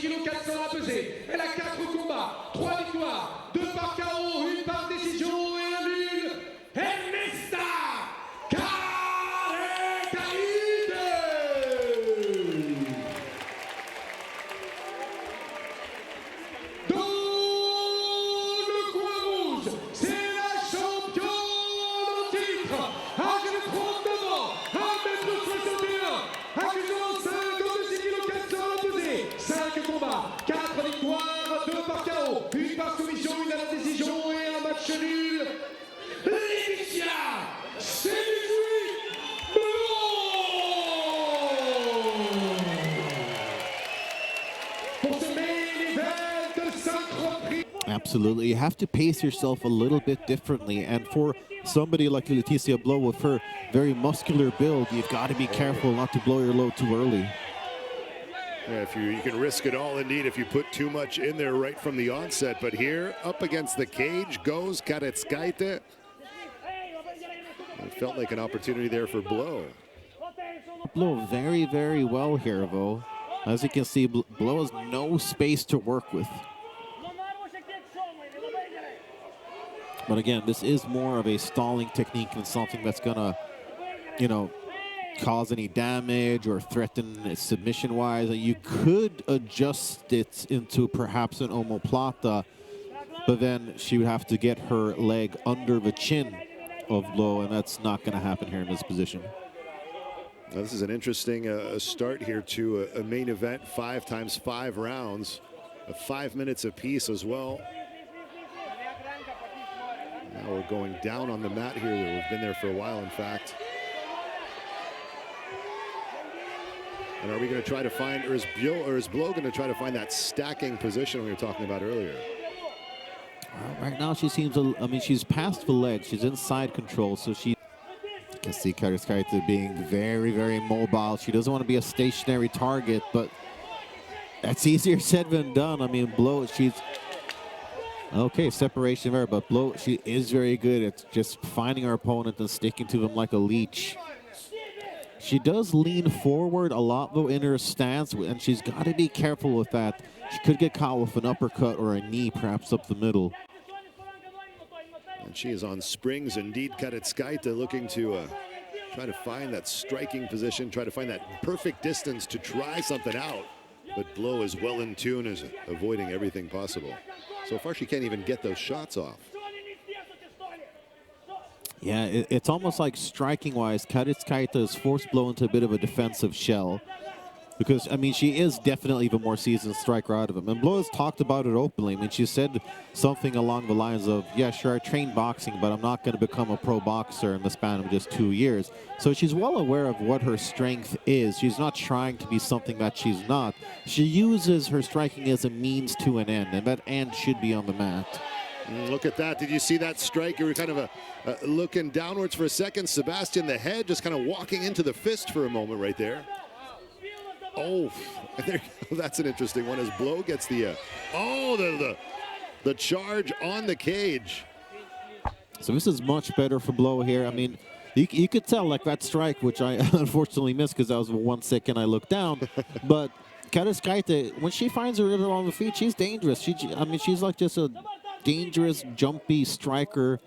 kg 400 à peser. Elle a 4 combats, 3 victoires, 2 par KO, 1 par décision et un nul. Ernesta Kareckaite. Dans le coin rouge, c'est la championne au titre, âgée de 39 ans, 1m61, accusant 56 kg 400 à peser, 5 combats, 4 victoires, 2 par KO, 1 par soumission, 1 à la décision et un match nul. Laetitia, c'est 18 pour ce main event 5 reprises. Absolutely. You have to pace yourself a little bit differently. And for somebody like Laetitia Blot with her very muscular build, you've got to be careful not to blow your load too early. Yeah, if you can risk it all indeed if you put too much in there right from the onset. But here, up against the cage goes Kareckaite. It felt like an opportunity there for Blot. Blot very, very well here, though. As you can see, Blot has no space to work with. But again, this is more of a stalling technique than something that's gonna, you know, cause any damage or threaten submission-wise. You could adjust it into perhaps an omoplata, but then she would have to get her leg under the chin of Blot, and that's not going to happen here in this position. Now, this is an interesting start here to a main event, 5 times 5 rounds, 5 minutes apiece as well. Now we're going down on the mat here. We've been there for a while, in fact. And are we going to try to find, or is Blot going to try to find that stacking position we were talking about earlier? Right now she seems, I mean, she's past the leg. She's in side control, so you can see Kareckaite being very, very mobile. She doesn't want to be a stationary target, but that's easier said than done. I mean, Blot, she's, okay, separation there, but Blot, she is very good at just finding her opponent and sticking to them like a leech. She does lean forward a lot, though, in her stance, and she's got to be careful with that. She could get caught with an uppercut or a knee, perhaps up the middle. And she is on springs, indeed. Kareckaite looking to try to find that striking position, try to find that perfect distance to try something out. But Blot is well in tune, is avoiding everything possible. So far, she can't even get those shots off. Yeah, it's almost like striking-wise, Kareckaite has forced Blot into a bit of a defensive shell. Because, I mean, she is definitely the more seasoned striker out of him. And Blot has talked about it openly. I mean, she said something along the lines of, yeah, sure, I train boxing, but I'm not going to become a pro boxer in the span of just 2 years. So she's well aware of what her strength is. She's not trying to be something that she's not. She uses her striking as a means to an end, and that end should be on the mat. Look at that. Did you see that strike? You were kind of looking downwards for a second. Sebastian, the head, just kind of walking into the fist for a moment right there. Oh, there, that's an interesting one as Blot gets the, the charge on the cage. So this is much better for Blot here. I mean, you could tell, like that strike, which I unfortunately missed because that was 1 second I looked down. But Kareckaite, when she finds her rhythm on the feet, she's dangerous. I mean, she's like just a dangerous, jumpy striker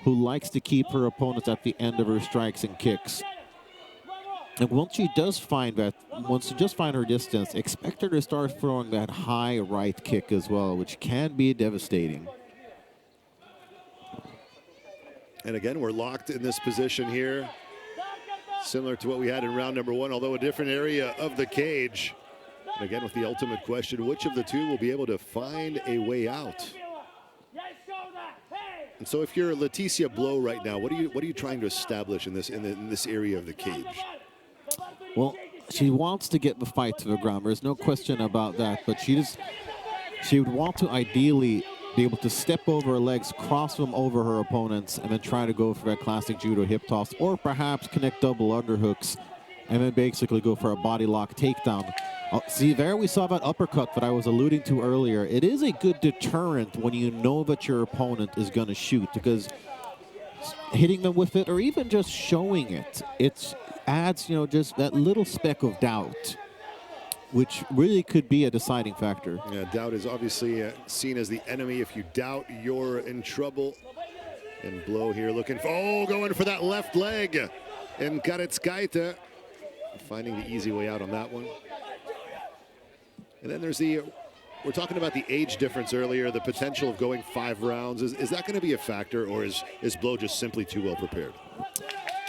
who likes to keep her opponents at the end of her strikes and kicks. And once she does find that, once you just find her distance, expect her to start throwing that high right kick as well, which can be devastating. And again, we're locked in this position here, similar to what we had in round number 1, although a different area of the cage. And again, with the ultimate question, which of the two will be able to find a way out? And so if you're Laetitia Blot right now, what are you trying to establish in this area of the cage? Well, she wants to get the fight to the ground. There's no question about that. But she would want to ideally be able to step over her legs, cross them over her opponents, and then try to go for that classic judo hip toss, or perhaps connect double underhooks, and then basically go for a body lock takedown. See, there we saw that uppercut that I was alluding to earlier. It is a good deterrent when you know that your opponent is going to shoot, because hitting them with it, or even just showing it, it adds, you know, just that little speck of doubt. which really could be a deciding factor. Yeah, doubt is obviously seen as the enemy. If you doubt, you're in trouble. And Blow here looking for, going for that left leg. And Kareckaite finding the easy way out on that one. And then there's we're talking about the age difference earlier, the potential of going 5 rounds. Is that going to be a factor, or is Blow just simply too well prepared?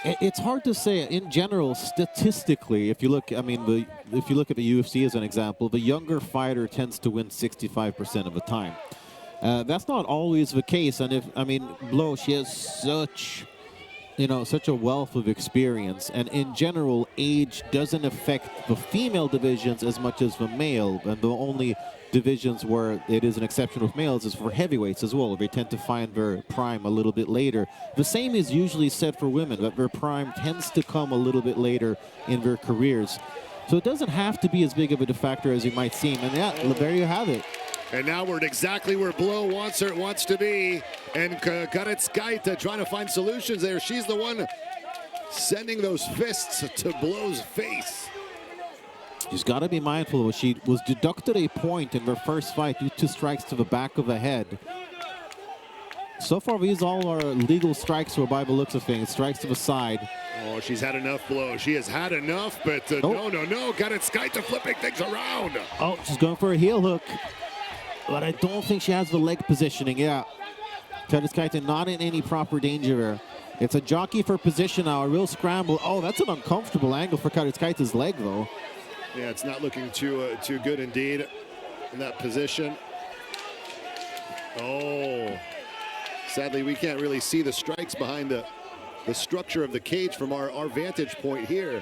It's hard to say. In general, statistically, if you look, if you look at the UFC as an example, the younger fighter tends to win 65% of the time. That's not always the case. And Blow, she has such a wealth of experience. And in general, age doesn't affect the female divisions as much as the male. And the only divisions where it is an exception with males is for heavyweights as well. They tend to find their prime a little bit later. The same is usually said for women, that their prime tends to come a little bit later in their careers. So it doesn't have to be as big of a factor as you might seem. And yeah, there you have it. And now we're exactly where Blow wants to be. And Kareckaite trying to find solutions there. She's the one sending those fists to Blow's face. She's got to be mindful. She was deducted a point in her first fight due to strikes to the back of the head. So far, these all are legal strikes by the looks of things. Strikes to the side. Oh, she's had enough, Blow. She has had enough, but no. Kareckaite flipping things around. Oh, she's going for a heel hook. But I don't think she has the leg positioning. Yeah. Kareckaite not in any proper danger there. It's a jockey for position now, a real scramble. Oh, that's an uncomfortable angle for Kareckaite's leg, though. Yeah, it's not looking too good indeed in that position. Oh, sadly, we can't really see the strikes behind the structure of the cage from our vantage point here.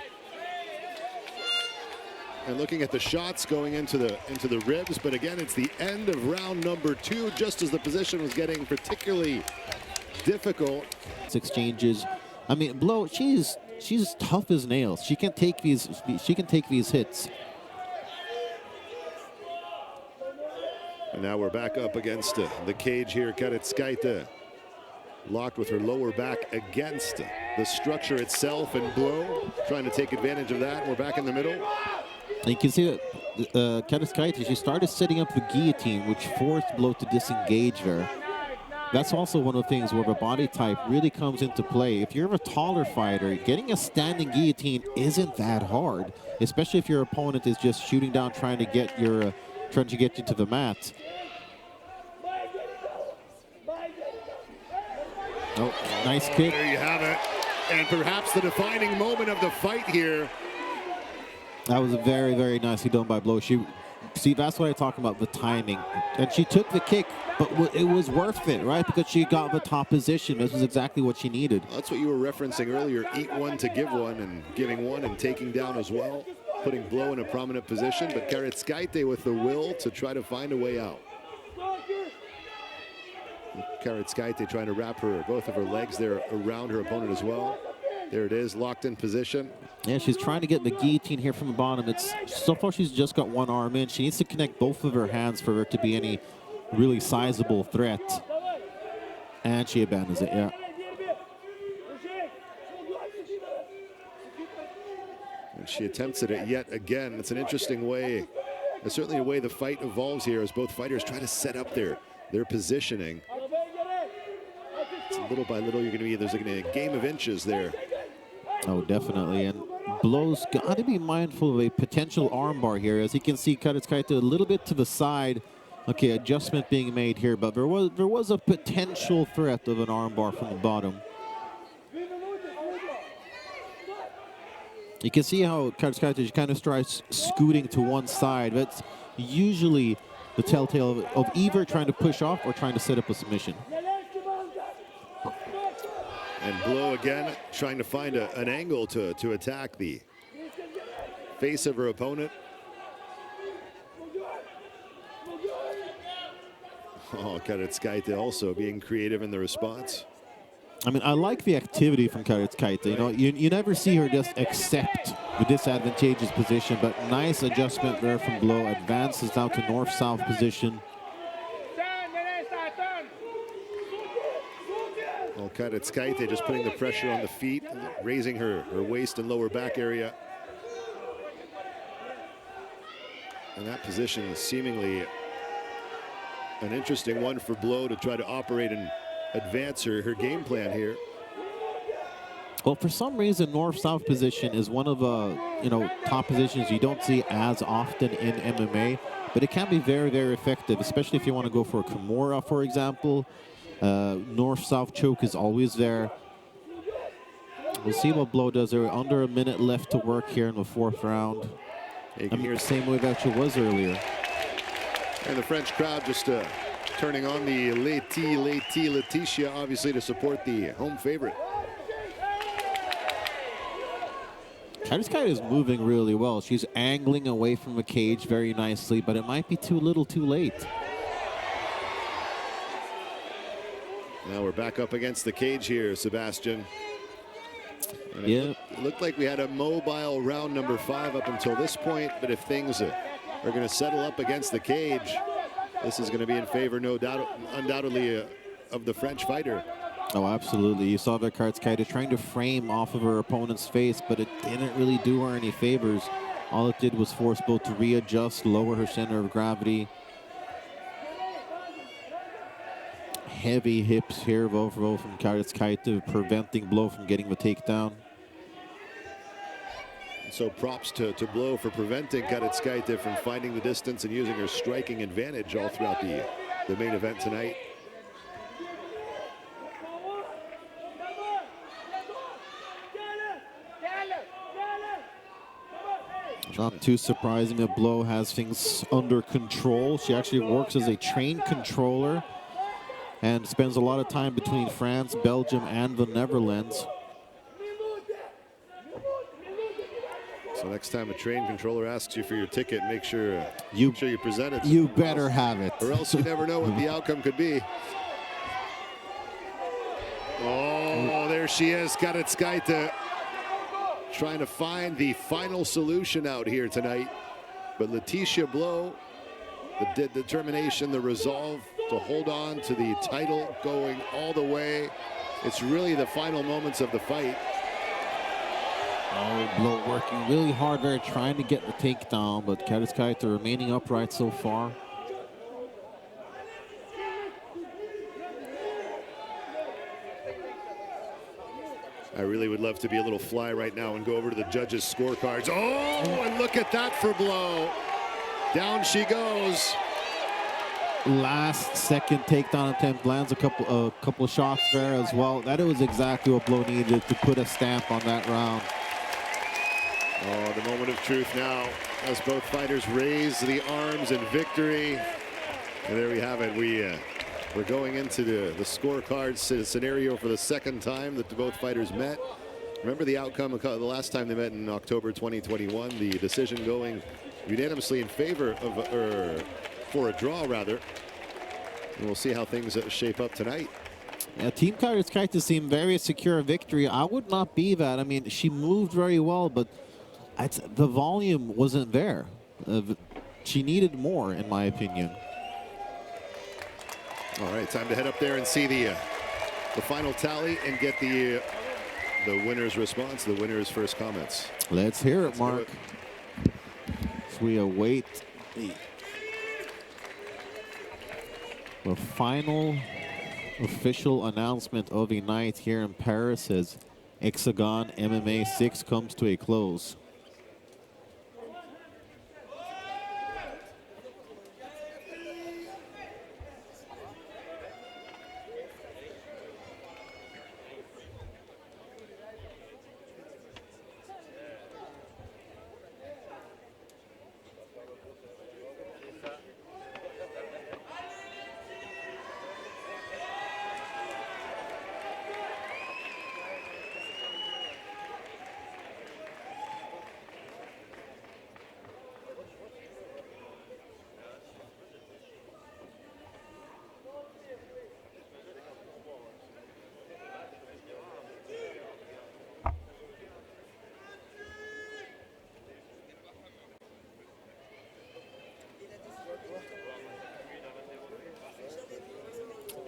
And looking at the shots going into the ribs, but again, it's the end of round number 2, just as the position was getting particularly difficult. Exchanges. Blow, she's tough as nails. She can take these hits. And now we're back up against the cage here. Kareckaite locked with her lower back against the structure itself, and Blow trying to take advantage of that. We're back in the middle. And you can see that Kareckaite, she started setting up the guillotine, which forced Blow to disengage her. That's also one of the things where the body type really comes into play. If you're a taller fighter, getting a standing guillotine isn't that hard, especially if your opponent is just shooting down, trying to get you to the mat. Oh, nice kick. There you have it. And perhaps the defining moment of the fight here. That was very, very nicely done by Blow. See, that's what I talk about, the timing. And she took the kick, but it was worth it, right? Because she got the top position. This was exactly what she needed. That's what you were referencing earlier. Eat one to give one, and giving one and taking down as well. Putting Blow in a prominent position, but Kareckaite with the will to try to find a way out. Kareckaite trying to wrap both of her legs there around her opponent as well. There it is, locked in position. Yeah, she's trying to get the guillotine here from the bottom. So far she's just got one arm in. She needs to connect both of her hands for her to be any really sizable threat. And she abandons it, yeah. And she attempts it yet again. It's an interesting way. It's certainly a way the fight evolves here as both fighters try to set up their positioning. It's little by little, there's going to be a game of inches there. Oh, definitely. And Blow's got to be mindful of a potential armbar here. As you can see, Kareckaite a little bit to the side. Okay, adjustment being made here, but there was a potential threat of an armbar from the bottom. You can see how Kareckaite kind of starts scooting to one side. That's usually the telltale of either trying to push off or trying to set up a submission. And Blow again trying to find an angle to attack the face of her opponent. Oh, Kareckaite also being creative in the response. I like the activity from Kareckaite. You never see her just accept the disadvantageous position, but nice adjustment there from Blow. Advances down to north-south position. Well, Kareckaite just putting the pressure on the feet, raising her waist and lower back area. And that position is seemingly an interesting one for Blot to try to operate and advance her game plan here. Well, for some reason, north-south position is one of top positions you don't see as often in MMA, but it can be very, very effective, especially if you want to go for a Kimura, for example. North-south choke is always there. We'll see what Blot does. There under a minute left to work here in the 4th round. Same way that it was earlier. And the French crowd just turning on the Laetitia, obviously to support the home favorite. Kareckaite is moving really well. She's angling away from the cage very nicely, but it might be too little too late. Now we're back up against the cage here, Sebastian. And it looked like we had a mobile round number 5 up until this point, but if things are going to settle up against the cage, this is going to be in favor, no doubt, undoubtedly, of the French fighter. Oh, absolutely. You saw that Kareckaite trying to frame off of her opponent's face, but it didn't really do her any favors. All it did was force Blot to readjust, lower her center of gravity. Heavy hips here, overall from Kareckaite, preventing Blot from getting the takedown. So props to Blot for preventing Kareckaite from finding the distance and using her striking advantage all throughout the main event tonight. Not too surprising that Blot has things under control. She actually works as a trained controller and spends a lot of time between France, Belgium, and the Netherlands. So next time a trained controller asks you for your ticket, make sure you present it. You better have it. Or else you never know what the outcome could be. Oh, there she is, Kareckaite, trying to find the final solution out here tonight. But Laetitia Blot, the determination, the resolve to hold on to the title, going all the way. It's really the final moments of the fight. Oh, Blot working really hard there, trying to get the takedown, but Kareckaite remaining upright so far. I really would love to be a little fly right now and go over to the judges' scorecards. Oh, and look at that for Blot. Down she goes. Last second takedown attempt, lands a couple of shots there as well. That was exactly what Blot needed to put a stamp on that round. Oh, the moment of truth now as both fighters raise the arms in victory. And there we have it. We're going into the scorecard scenario for the 2nd time that both fighters met. Remember the outcome of the last time they met in October 2021, the decision going unanimously in favor of, for a draw rather. And we'll see how things shape up tonight. Yeah, Team Kareckaite seemed very secure of victory. I would not be that. I mean, she moved very well, but the volume wasn't there. She needed more, in my opinion. All right, time to head up there and see the final tally and get the winner's response, the winner's first comments. Let's hear it, Mark. As we await the final official announcement of the night here in Paris as Hexagone MMA 6 comes to a close.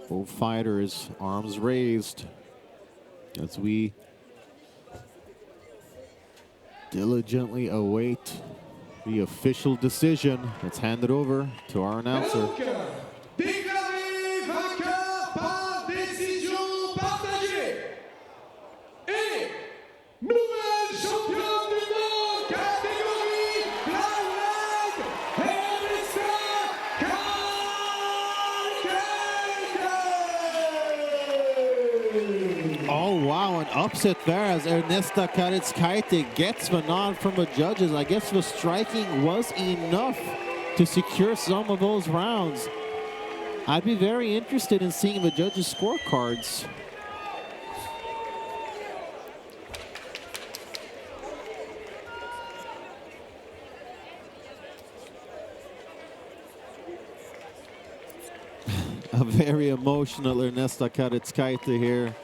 Both fighters, arms raised, as we diligently await The official decision. Let's hand it over to our announcer. Donc, déclaré vainqueur par décision partagée. Et nouvelle championne du monde catégorie flyweight, Ernesta Kareckaite. Oh, wow, an upset there as Ernesta Kareckaite gets the nod from the judges. I guess the striking was enough to secure some of those rounds. I'd be very interested in seeing the judges' scorecards. A very emotional Ernesta Kareckaite here.